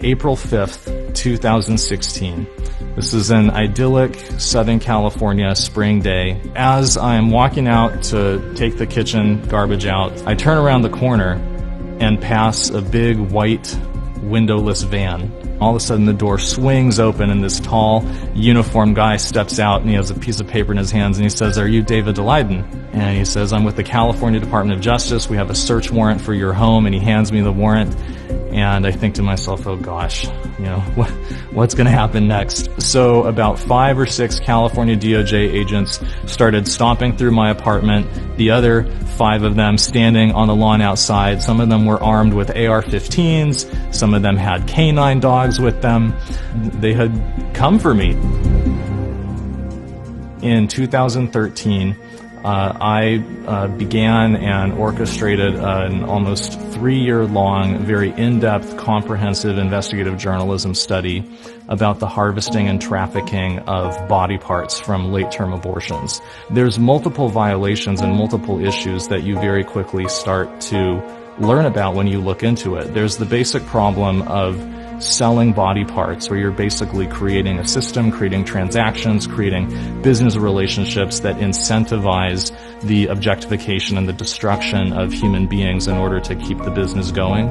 April 5th, 2016. This is an idyllic Southern California spring day. As I'm walking out to take the kitchen garbage out, I turn around the corner and pass a big white windowless van. All of a sudden the door swings open and this tall, uniformed guy steps out and he has a piece of paper in his hands and he says, "Are you David Leiden?" And he says, "I'm with the California Department of Justice. We have a search warrant for your home." And he hands me the warrant. And I think to myself, oh gosh, what's going to happen next? So about 5 or 6 California DOJ agents started stomping through my apartment, the other 5 of them standing on the lawn outside. Some of them were armed with AR-15s, some of them had canine dogs with them. They had come for me. In 2013, I began and orchestrated an almost 3-year-long, very in-depth, comprehensive investigative journalism study about the harvesting and trafficking of body parts from late-term abortions. There's multiple violations and multiple issues that you very quickly start to learn about when you look into it. There's the basic problem of selling body parts, where you're basically creating a system, creating transactions, creating business relationships that incentivize the objectification and the destruction of human beings in order to keep the business going.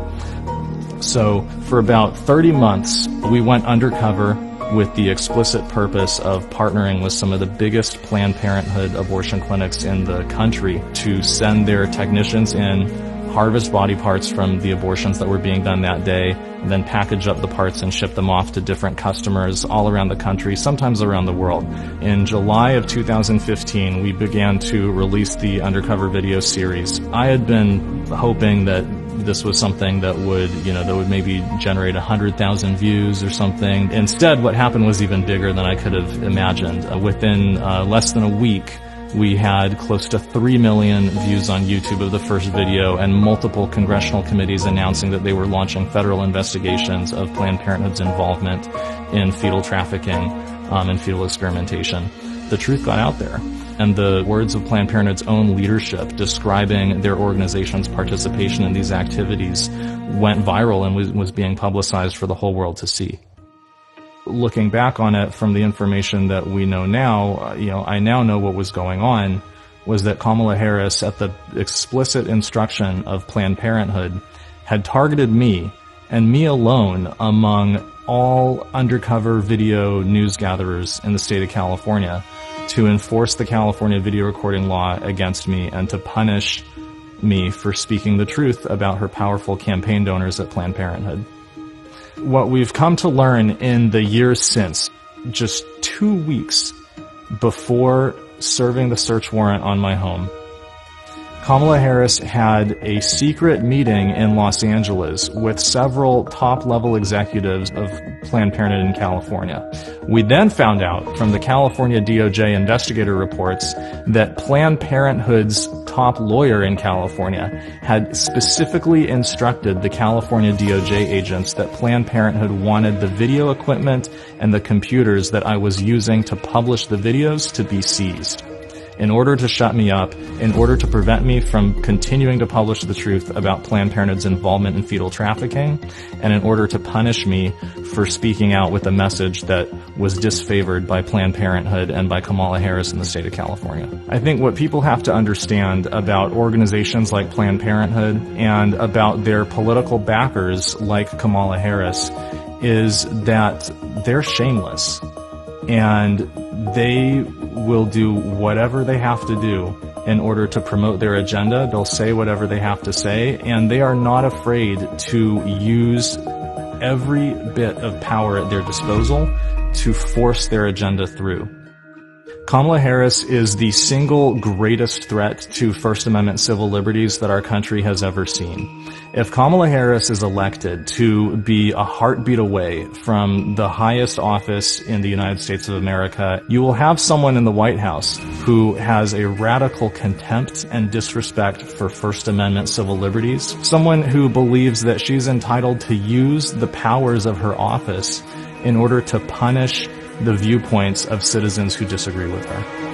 So for about 30 months, we went undercover with the explicit purpose of partnering with some of the biggest Planned Parenthood abortion clinics in the country to send their technicians in, harvest body parts from the abortions that were being done that day, and then package up the parts and ship them off to different customers all around the country, sometimes around the world. In July of 2015, we began to release the Undercover video series. I had been hoping that this was something that would, that would maybe generate 100,000 views or something. Instead, what happened was even bigger than I could have imagined. Within less than a week, we had close to 3 million views on YouTube of the first video, and multiple congressional committees announcing that they were launching federal investigations of Planned Parenthood's involvement in fetal trafficking and fetal experimentation. The truth got out there, and the words of Planned Parenthood's own leadership describing their organization's participation in these activities went viral and was being publicized for the whole world to see. Looking back on it from the information that we know now, I now know what was going on was that Kamala Harris, at the explicit instruction of Planned Parenthood, had targeted me, and me alone, among all undercover video news gatherers in the state of California, to enforce the California video recording law against me and to punish me for speaking the truth about her powerful campaign donors at Planned Parenthood. What we've come to learn in the years since, just 2 weeks before serving the search warrant on my home, Kamala Harris had a secret meeting in Los Angeles with several top-level executives of Planned Parenthood in California. We then found out from the California DOJ investigator reports that Planned Parenthood's top lawyer in California had specifically instructed the California DOJ agents that Planned Parenthood wanted the video equipment and the computers that I was using to publish the videos to be seized, in order to shut me up, in order to prevent me from continuing to publish the truth about Planned Parenthood's involvement in fetal trafficking, and in order to punish me for speaking out with a message that was disfavored by Planned Parenthood and by Kamala Harris in the state of California. I think what people have to understand about organizations like Planned Parenthood and about their political backers like Kamala Harris is that they're shameless, and they will do whatever they have to do in order to promote their agenda. They'll say whatever they have to say, and they are not afraid to use every bit of power at their disposal to force their agenda through. Kamala Harris is the single greatest threat to First Amendment civil liberties that our country has ever seen. If Kamala Harris is elected to be a heartbeat away from the highest office in the United States of America, you will have someone in the White House who has a radical contempt and disrespect for First Amendment civil liberties, someone who believes that she's entitled to use the powers of her office in order to punish the viewpoints of citizens who disagree with her.